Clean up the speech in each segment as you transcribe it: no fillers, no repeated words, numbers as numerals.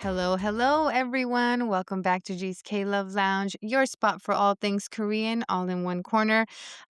Hello, hello, everyone. Welcome back to G's K Love Lounge, your spot for all things Korean, all in one corner.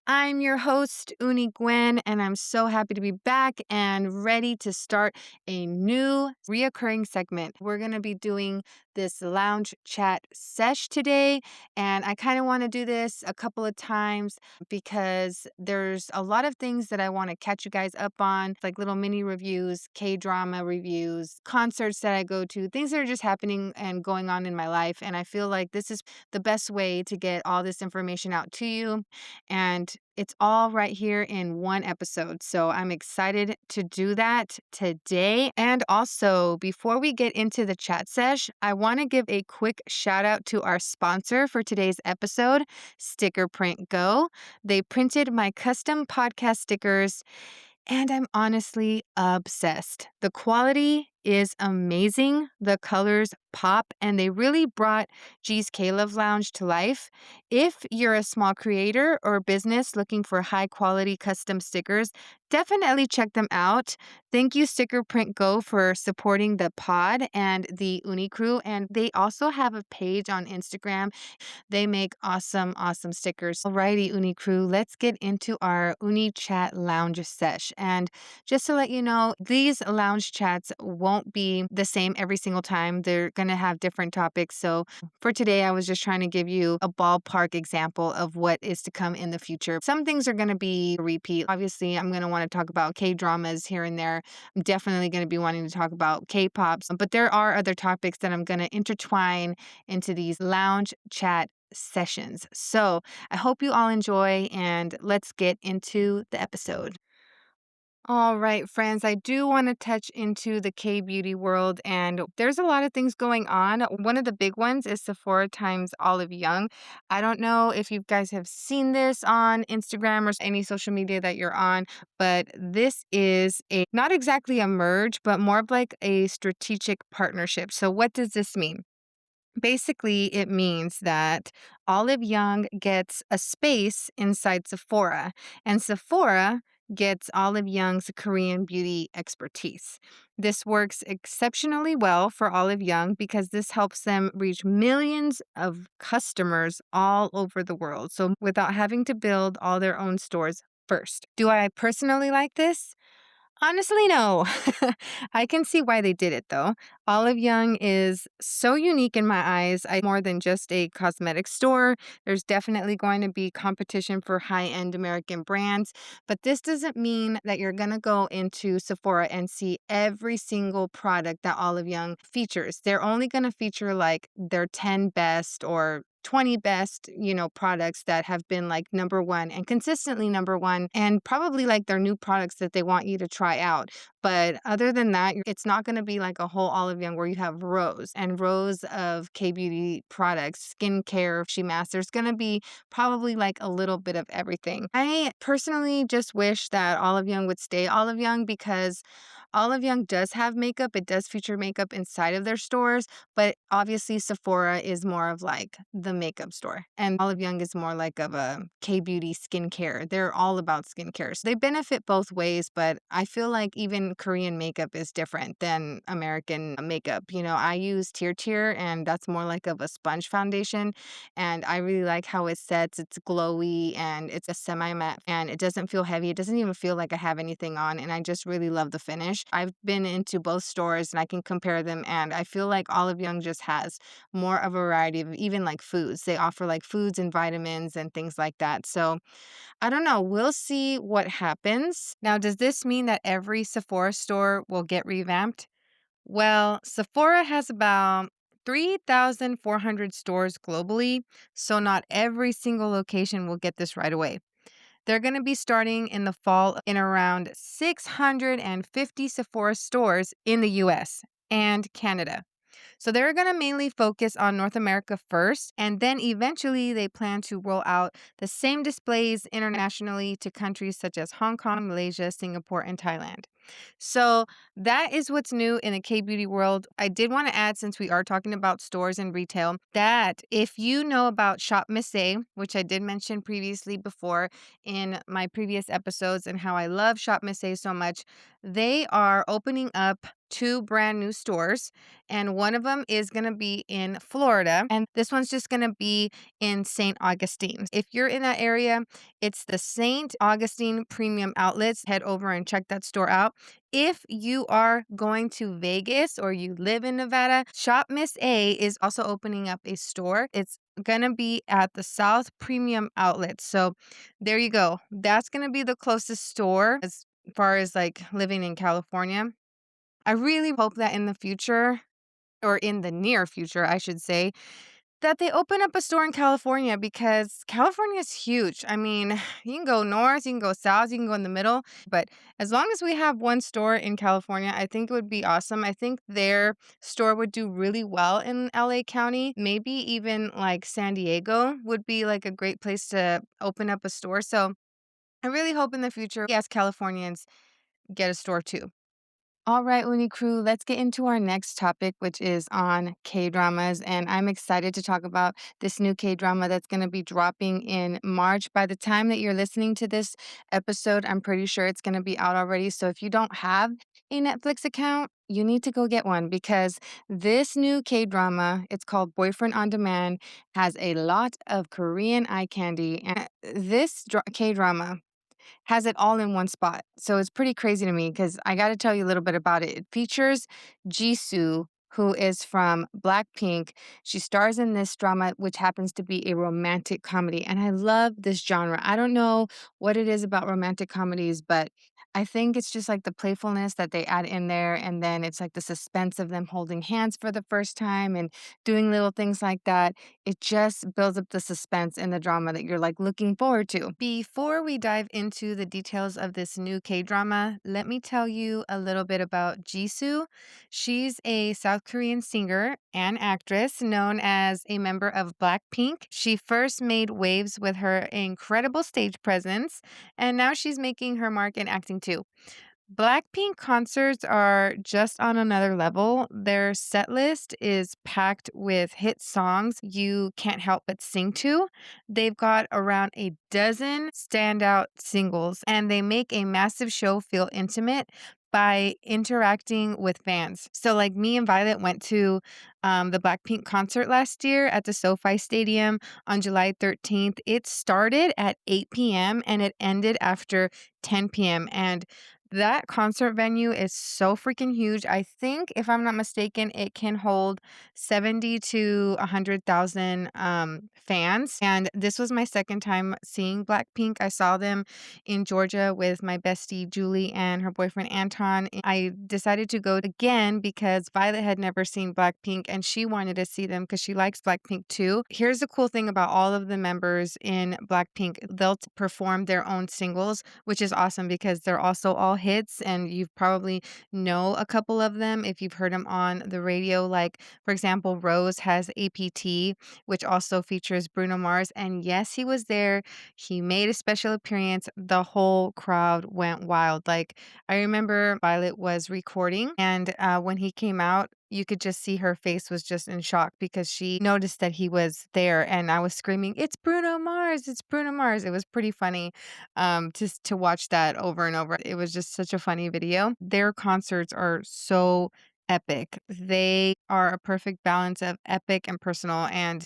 I'm your host, Unni Gwen, and I'm so happy to be back and ready to start a new reoccurring segment. We're going to be doing this lounge chat sesh today, and I kind of want to do this a couple of times because there's a lot of things that I want to catch you guys up on, like little mini reviews, K-drama reviews, concerts that I go to, things that are just happening and going on in my life. And I feel like this is the best way to get all this information out to you. And it's all right here in one episode. So I'm excited to do that today. And also, before we get into the chat sesh, I want to give a quick shout out to our sponsor for today's episode, Sticker Print Go. They printed my custom podcast stickers, and I'm honestly obsessed. The quality is amazing. The colors pop, and they really brought G's K-Love Lounge to life. If you're a small creator or business looking for high-quality custom stickers, definitely check them out. Thank you, Sticker Print Go, for supporting the pod and the Uni crew. And they also have a page on Instagram. They make awesome, awesome stickers. Alrighty, Uni crew, let's get into our Uni Chat Lounge sesh. And just to let you know, these lounge chats won't be the same every single time. They're going to have different topics. So for today, I was just trying to give you a ballpark example of what is to come in the future. Some things are going to be a repeat. Obviously, I'm going to want to talk about K-dramas here and there. I'm definitely going to be wanting to talk about K-pops, but there are other topics that I'm going to intertwine into these lounge chat sessions. So I hope you all enjoy, and let's get into the episode. All right, friends, I do want to touch into the K-beauty world, and there's a lot of things going on. One of the big ones is Sephora times Olive Young. I don't know if you guys have seen this on Instagram or any social media that you're on, but this is not exactly a merge, but more of like a strategic partnership. So what does this mean? Basically, it means that Olive Young gets a space inside Sephora, and Sephora gets Olive Young's Korean beauty expertise. This works exceptionally well for Olive Young because this helps them reach millions of customers all over the world. So, without having to build all their own stores first. Do I personally like this? Honestly, no. I can see why they did it though. Olive Young is so unique in my eyes. More than just a cosmetic store. There's definitely going to be competition for high-end American brands, but this doesn't mean that you're going to go into Sephora and see every single product that Olive Young features. They're only going to feature like their 10 best or 20 best, products that have been like number one and consistently number one, and probably like their new products that they want you to try out. But other than that, it's not going to be like a whole Olive Young where you have rows and rows of K-beauty products, skincare, she masks. There's going to be probably like a little bit of everything. I personally just wish that Olive Young would stay Olive Young because Olive Young does have makeup. It does feature makeup inside of their stores, but obviously Sephora is more of like the makeup store, and Olive Young is more like of a K-beauty skincare. They're all about skincare. So they benefit both ways, but I feel like even Korean makeup is different than American makeup. I use Tear, and that's more like of a sponge foundation, and I really like how it sets. It's glowy, and it's a semi-matte, and it doesn't feel heavy. It doesn't even feel like I have anything on, and I just really love the finish. I've been into both stores, and I can compare them, and I feel like Olive Young just has more of a variety of even like foods. They offer like foods and vitamins and things like that. So I don't know. We'll see what happens. Now, does this mean that every Sephora store will get revamped? Well, Sephora has about 3,400 stores globally, so not every single location will get this right away. They're going to be starting in the fall in around 650 Sephora stores in the US and Canada. So they're going to mainly focus on North America first, and then eventually they plan to roll out the same displays internationally to countries such as Hong Kong, Malaysia, Singapore, and Thailand. So that is what's new in the K beauty world. I did want to add, since we are talking about stores and retail, that if you know about Shop Miss A, which I did mention previously before in my previous episodes, and how I love Shop Miss A so much, they are opening up two brand new stores, and one of them is going to be in Florida, and this one's just going to be in St. Augustine. If you're in that area, it's the St. Augustine Premium Outlets. Head over and check that store out. If you are going to Vegas or you live in Nevada, Shop Miss A is also opening up a store. It's going to be at the South Premium Outlet. So there you go. That's going to be the closest store as far as like living in California. I really hope that in the future, or in the near future, I should say, that they open up a store in California, because California is huge. I mean, you can go north, you can go south, you can go in the middle. But as long as we have one store in California, I think it would be awesome. I think their store would do really well in LA County. Maybe even like San Diego would be like a great place to open up a store. So I really hope in the future, yes, Californians get a store too. All right, Uni Crew, let's get into our next topic, which is on K dramas. And I'm excited to talk about this new K drama that's going to be dropping in March. By the time that you're listening to this episode, I'm pretty sure it's going to be out already. So if you don't have a Netflix account, you need to go get one, because this new K drama, it's called Boyfriend on Demand, has a lot of Korean eye candy. And this K drama has it all in one spot. So it's pretty crazy to me, because I got to tell you a little bit about it. It features Jisoo, who is from Blackpink. She stars in this drama, which happens to be a romantic comedy. And I love this genre. I don't know what it is about romantic comedies, but I think it's just like the playfulness that they add in there. And then it's like the suspense of them holding hands for the first time and doing little things like that. It just builds up the suspense in the drama that you're like looking forward to. Before we dive into the details of this new K drama, let me tell you a little bit about Jisoo. She's a South Korean singer and actress known as a member of Blackpink. She first made waves with her incredible stage presence, and now she's making her mark in acting too. Blackpink concerts are just on another level. Their set list is packed with hit songs you can't help but sing to. They've got around a dozen standout singles, and they make a massive show feel intimate by interacting with fans. So, like, me and Violet went to the Blackpink concert last year at the SoFi Stadium on July 13th. It started at 8 p.m. and it ended after 10 p.m. And that concert venue is so freaking huge. I think, if I'm not mistaken, it can hold 70 to 100,000 fans. And this was my second time seeing Blackpink. I saw them in Georgia with my bestie Julie and her boyfriend Anton. I decided to go again because Violet had never seen Blackpink and she wanted to see them because she likes Blackpink too. Here's the cool thing about all of the members in Blackpink: they'll perform their own singles, which is awesome because they're also all hits, and you probably know a couple of them if you've heard them on the radio. Like, for example, Rose has APT, which also features Bruno Mars. And yes, he was there. He made a special appearance. The whole crowd went wild. Like, I remember Violet was recording, and when he came out, you could just see her face was just in shock because she noticed that he was there, and I was screaming, "It's Bruno Mars! It's Bruno Mars!" It was pretty funny, just to watch that over and over. It was just such a funny video. Their concerts are so epic. They are a perfect balance of epic and personal. And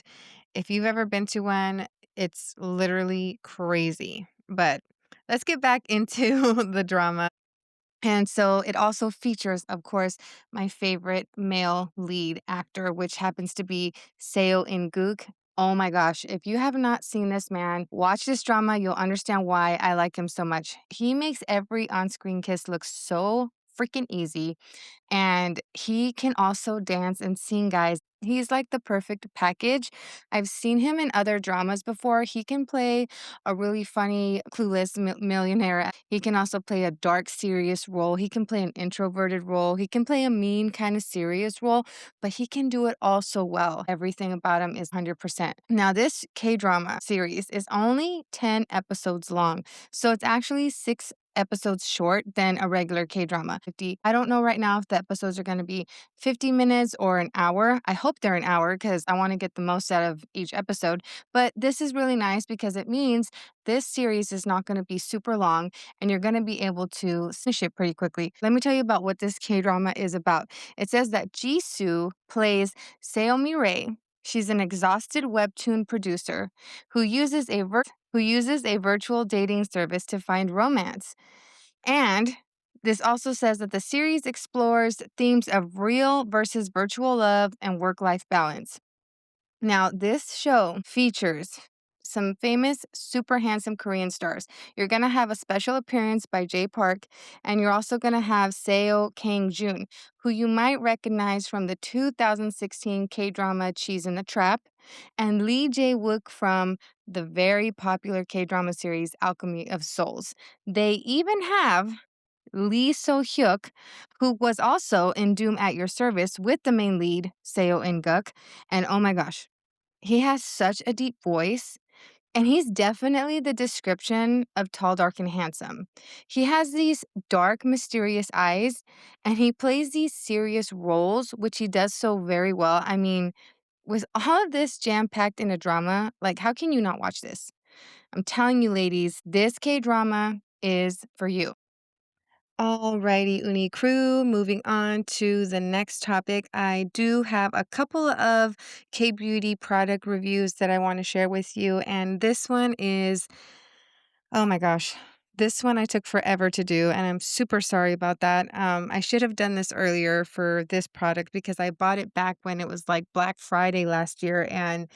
if you've ever been to one, it's literally crazy. But let's get back into the drama. And so it also features, of course, my favorite male lead actor, which happens to be Seo In Gook. Oh my gosh, if you have not seen this man, watch this drama. You'll understand why I like him so much. He makes every on screen kiss look so freaking easy. And he can also dance and sing, guys. He's like the perfect package. I've seen him in other dramas before. He can play a really funny, clueless millionaire. He can also play a dark, serious role. He can play an introverted role. He can play a mean, kind of serious role, but he can do it all so well. Everything about him is 100%. Now, this K drama series is only 10 episodes long, so it's actually 6 episodes short than a regular K drama. 50. I don't know right now if the episodes are going to be 50 minutes or an hour. I hope they're an hour because I want to get the most out of each episode. But this is really nice because it means this series is not going to be super long and you're going to be able to finish it pretty quickly. Let me tell you about what this K drama is about. It says that Jisoo plays Seo Mirai. She's an exhausted webtoon producer who uses a virtual dating service to find romance. And this also says that the series explores themes of real versus virtual love and work life balance. Now, this show features some famous, super handsome Korean stars. You're going to have a special appearance by Jay Park, and you're also going to have Seo Kang Joon, who you might recognize from the 2016 K drama Cheese in the Trap, and Lee Jae Wook from the very popular K drama series Alchemy of Souls. They even have Lee So Hyuk, who was also in Doom at Your Service with the main lead, Seo In-guk. And oh my gosh, he has such a deep voice, and he's definitely the description of tall, dark, and handsome. He has these dark, mysterious eyes, and he plays these serious roles, which he does so very well. I mean, with all of this jam packed in a drama, like, how can you not watch this? I'm telling you, ladies, this K drama is for you. Alrighty, Uni crew, moving on to the next topic. I do have a couple of K beauty product reviews that I want to share with you. And this one is, oh my gosh, this one I took forever to do. And I'm super sorry about that. I should have done this earlier for this product because I bought it back when it was like Black Friday last year. And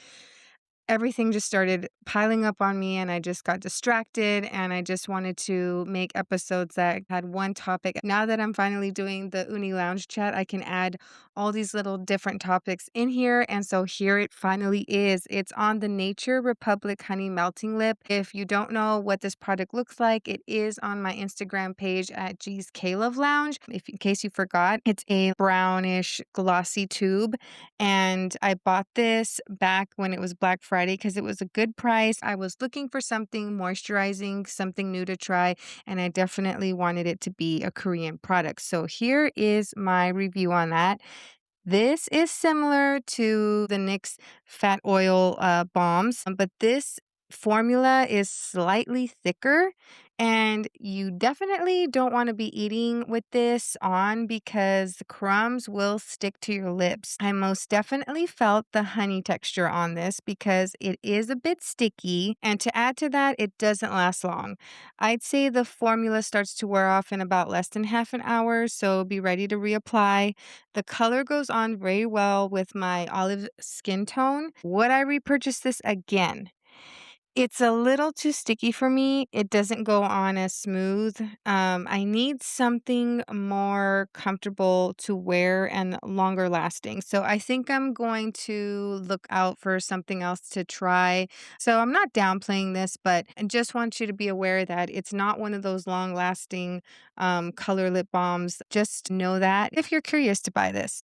everything just started piling up on me and I just got distracted and I just wanted to make episodes that had one topic. Now that I'm finally doing the Unni Lounge chat, I can add all these little different topics in here. And so here it finally is. It's on the Nature Republic Honey Melting Lip. If you don't know what this product looks like, it is on my Instagram page at G's K Love Lounge. If in case you forgot, it's a brownish glossy tube and I bought this back when it was Black Friday because it was a good price. I was looking for something moisturizing, something new to try, and I definitely wanted it to be a Korean product. So here is my review on that. This is similar to the NYX fat oil bombs, but this formula is slightly thicker and you definitely don't want to be eating with this on because the crumbs will stick to your lips. I most definitely felt the honey texture on this because it is a bit sticky, and to add to that, it doesn't last long. I'd say the formula starts to wear off in about less than half an hour, so be ready to reapply. The color goes on very well with my olive skin tone. Would I repurchase this again? It's a little too sticky for me. It doesn't go on as smooth. I need something more comfortable to wear and longer lasting. So I think I'm going to look out for something else to try. So I'm not downplaying this, but I just want you to be aware that it's not one of those long lasting color lip balms. Just know that if you're curious to buy this.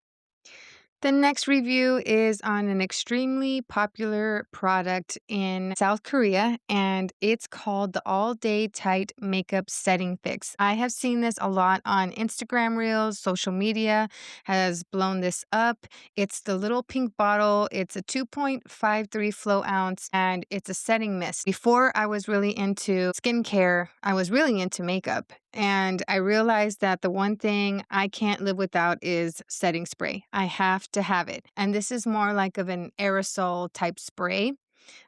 The next review is on an extremely popular product in South Korea, and it's called the All Day Tight Makeup Setting Fix. I have seen this a lot on Instagram Reels, social media has blown this up. It's the little pink bottle. It's a 2.53 flow ounce, and it's a setting mist. Before I was really into skincare, I was really into makeup. And I realized that the one thing I can't live without is setting spray. I have to have it. And this is more like of an aerosol type spray.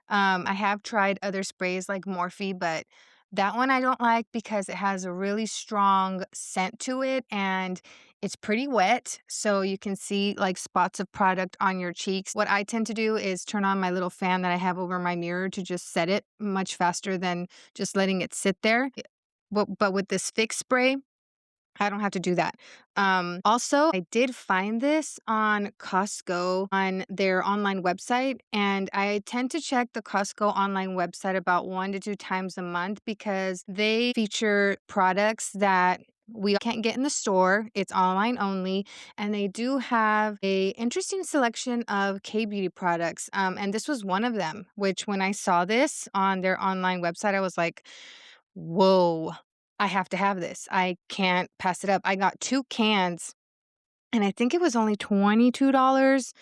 I have tried other sprays like Morphe, but that one I don't like because it has a really strong scent to it and it's pretty wet. So you can see like spots of product on your cheeks. What I tend to do is turn on my little fan that I have over my mirror to just set it much faster than just letting it sit there. But with this fix spray, I don't have to do that. Also, I did find this on Costco on their online website, and I tend to check the Costco online website about 1 to 2 times a month because they feature products that we can't get in the store. It's online only, and they do have a interesting selection of K-beauty products. And this was one of them, which when I saw this on their online website, I was like, whoa, I have to have this. I can't pass it up. I got 2 cans and I think it was only $22.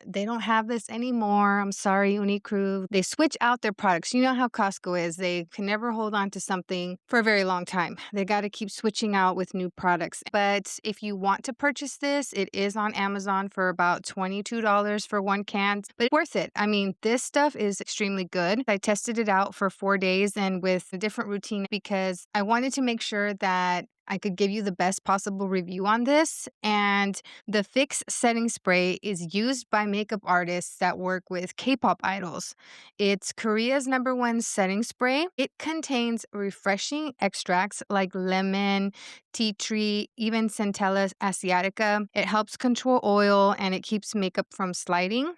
They don't have this anymore. I'm sorry, Unicrew. They switch out their products. You know how Costco is. They can never hold on to something for a very long time. They got to keep switching out with new products. But if you want to purchase this, it is on Amazon for about $22 for 1 can, but worth it. I mean, this stuff is extremely good. I tested it out for 4 days and with a different routine because I wanted to make sure that I could give you the best possible review on this. And the Fix Setting Spray is used by makeup artists that work with K-pop idols. It's Korea's #1 setting spray. It contains refreshing extracts like lemon, tea tree, even Centella asiatica. It helps control oil and it keeps makeup from sliding.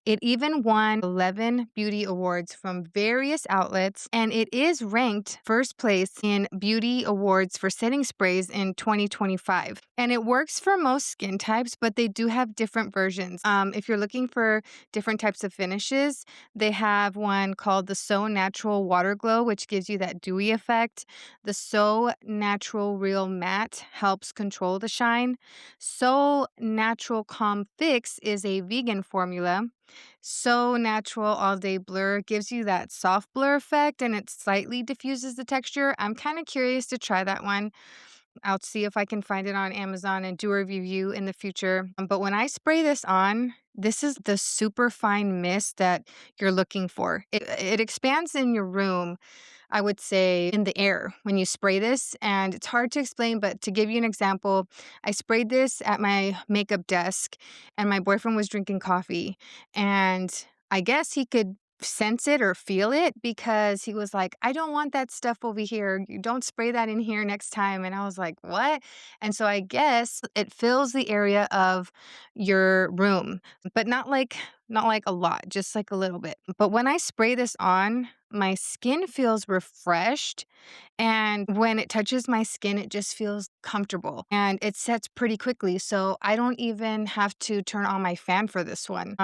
It even won 11 beauty awards from various outlets, and it is ranked first place in beauty awards for setting sprays in 2025. And it works for most skin types, but they do have different versions. If you're looking for different types of finishes, they have one called the So Natural Water Glow, which gives you that dewy effect. The So Natural Real Matte helps control the shine. So Natural Calm Fix is a vegan formula. So Natural All Day Blur gives you that soft blur effect and it slightly diffuses the texture. I'm kind of curious to try that one. I'll see if I can find it on Amazon and do a review in the future. But when I spray this on, this is the super fine mist that you're looking for. It expands in your room, I would say, in the air when you spray this. And it's hard to explain, but to give you an example, I sprayed this at my makeup desk and my boyfriend was drinking coffee. And I guess he could sense it or feel it because he was like, I don't want that stuff over here. You don't spray that in here next time. And I was like, what? And so I guess it fills the area of your room, but not like a lot, just like a little bit. But when I spray this on, my skin feels refreshed. And when it touches my skin, it just feels comfortable and it sets pretty quickly. So I don't even have to turn on my fan for this one.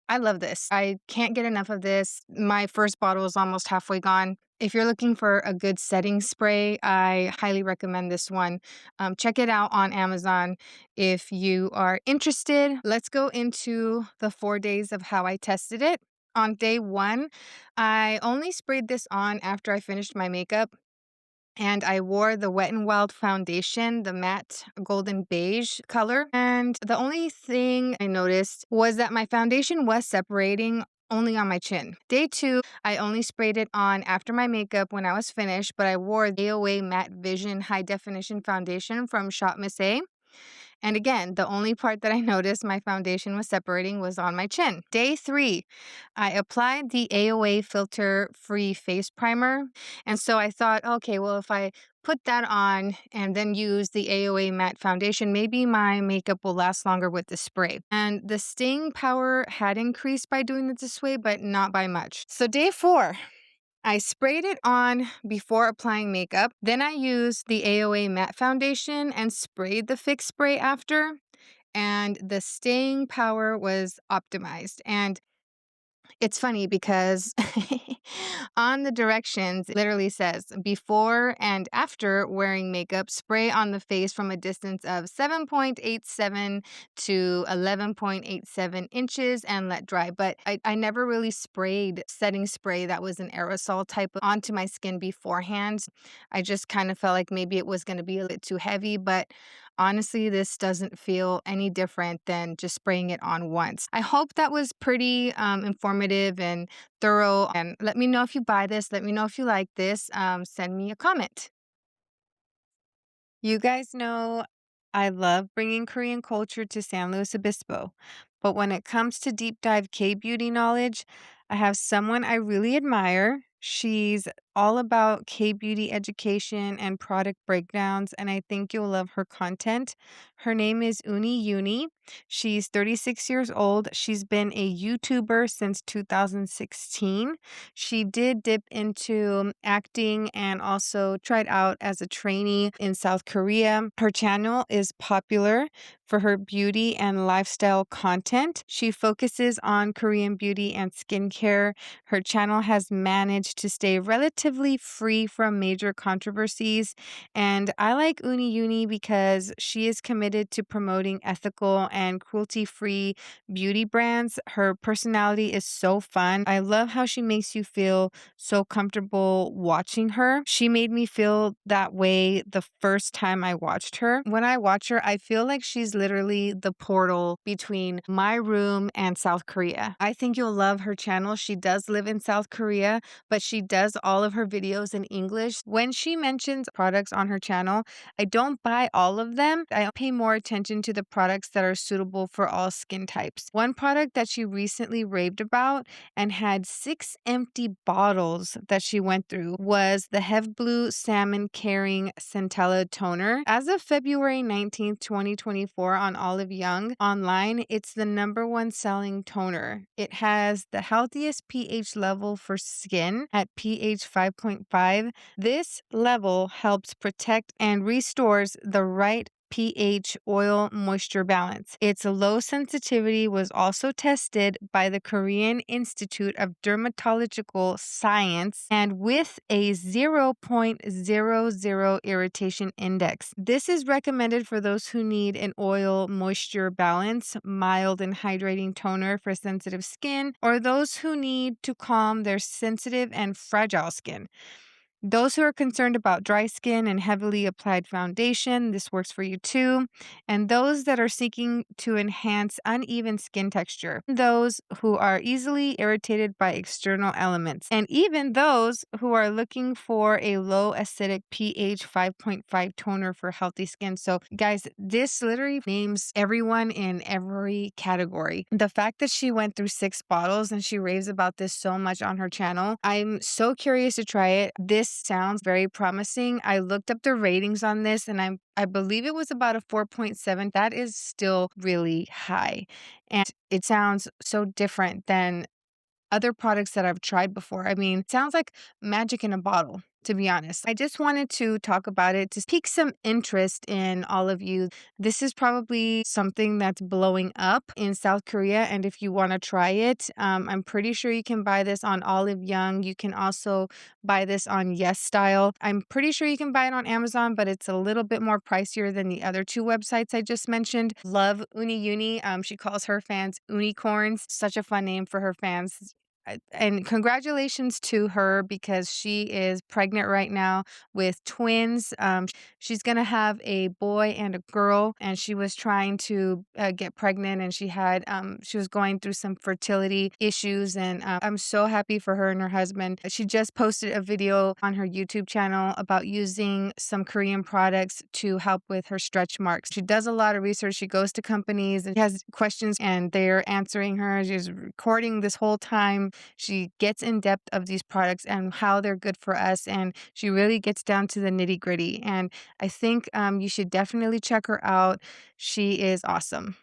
I love this. I can't get enough of this. My first bottle is almost halfway gone. If you're looking for a good setting spray, I highly recommend this one. Check it out on Amazon if you are interested. Let's go into the 4 days of how I tested it. On day one, I only sprayed this on after I finished my makeup. And I wore the Wet n Wild foundation, the matte golden beige color. And the only thing I noticed was that my foundation was separating only on my chin. Day two, I only sprayed it on after my makeup when I was finished, but I wore the AOA Matte Vision High Definition Foundation from Shop Miss A. And again, the only part that I noticed my foundation was separating was on my chin. Day three, I applied the AOA filter free face primer. And so I thought, okay, well, if I put that on and then use the AOA matte foundation, maybe my makeup will last longer with the spray. And the staying power had increased by doing it this way, but not by much. So day four, I sprayed it on before applying makeup. Then I used the AOA matte foundation and sprayed the fix spray after. And the staying power was optimized. And it's funny because on the directions, it literally says before and after wearing makeup, spray on the face from a distance of 7.87 to 11.87 inches and let dry. But I never really sprayed setting spray that was an aerosol type onto my skin beforehand. I just kind of felt like maybe it was going to be a bit too heavy, but honestly, this doesn't feel any different than just spraying it on once. I hope that was pretty informative and thorough. And let me know if you buy this. Let me know if you like this. Send me a comment. You guys know I love bringing Korean culture to San Luis Obispo. But when it comes to deep dive K beauty knowledge, I have someone I really admire. She's all about K beauty education and product breakdowns, and I think you'll love her content. Her name is Unni. She's 36 years old. She's been a YouTuber since 2016. She did dip into acting and also tried out as a trainee in South Korea. Her channel is popular for her beauty and lifestyle content. She focuses on Korean beauty and skincare. Her channel has managed to stay relatively free from major controversies. And I like Unni because she is committed to promoting ethical and cruelty free beauty brands. Her personality is so fun. I love how she makes you feel so comfortable watching her. She made me feel that way the first time I watched her. When I watch her, I feel like she's literally the portal between my room and South Korea. I think you'll love her channel. She does live in South Korea, but she does all of her videos in English. When she mentions products on her channel, I don't buy all of them. I pay more attention to the products that are suitable for all skin types. One product that she recently raved about and had 6 empty bottles that she went through was the Hev Blue Salmon Caring Centella Toner. As of February 19th, 2024 on Olive Young online, it's the #1 selling toner. It has the healthiest pH level for skin at pH 5.5. This level helps protect and restores the right pH oil moisture balance. Its low sensitivity was also tested by the Korean Institute of Dermatological Science and with a 0.00 irritation index. This is recommended for those who need an oil moisture balance, mild and hydrating toner for sensitive skin, or those who need to calm their sensitive and fragile skin. Those who are concerned about dry skin and heavily applied foundation, this works for you too. And those that are seeking to enhance uneven skin texture. Those who are easily irritated by external elements. And even those who are looking for a low acidic pH 5.5 toner for healthy skin. So, guys, this literally names everyone in every category. The fact that she went through 6 bottles and she raves about this so much on her channel, I'm so curious to try it. This sounds very promising. I looked up the ratings on this and I believe it was about a 4.7. That is still really high. And it sounds so different than other products that I've tried before. I mean, it sounds like magic in a bottle, to be honest. I just wanted to talk about it to pique some interest in all of you. This is probably something that's blowing up in South Korea. And if you want to try it, I'm pretty sure you can buy this on Olive Young. You can also buy this on Yes Style. I'm pretty sure you can buy it on Amazon, but it's a little bit more pricier than the other 2 websites I just mentioned. Love Unni. She calls her fans unicorns. Such a fun name for her fans. And congratulations to her because she is pregnant right now with twins. She's going to have a boy and a girl, and she was trying to get pregnant, and she was going through some fertility issues, and I'm so happy for her and her husband. She just posted a video on her YouTube channel about using some Korean products to help with her stretch marks. She does a lot of research. She goes to companies and has questions, and they're answering her. She's recording this whole time. She gets in depth of these products and how they're good for us, and she really gets down to the nitty gritty. And I think you should definitely check her out. She is awesome.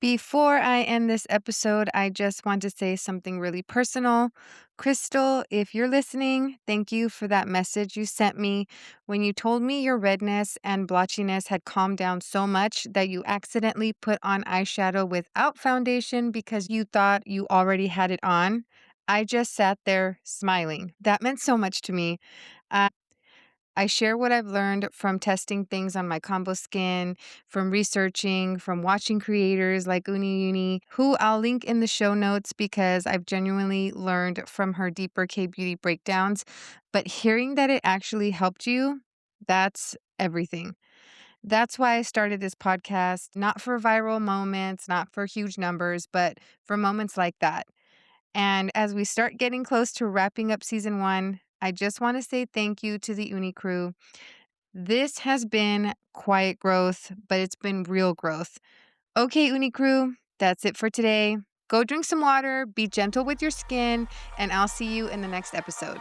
Before I end this episode, I just want to say something really personal. Crystal, if you're listening, thank you for that message you sent me when you told me your redness and blotchiness had calmed down so much that you accidentally put on eyeshadow without foundation because you thought you already had it on. I just sat there smiling. That meant so much to me. I share what I've learned from testing things on my combo skin, from researching, from watching creators like Unni, who I'll link in the show notes because I've genuinely learned from her deeper K beauty breakdowns. But hearing that it actually helped you, that's everything. That's why I started this podcast, not for viral moments, not for huge numbers, but for moments like that. And as we start getting close to wrapping up season 1, I just want to say thank you to the Uni crew. This has been quiet growth, but it's been real growth. Okay, Uni crew, that's it for today. go drink some water, be gentle with your skin, and I'll see you in the next episode.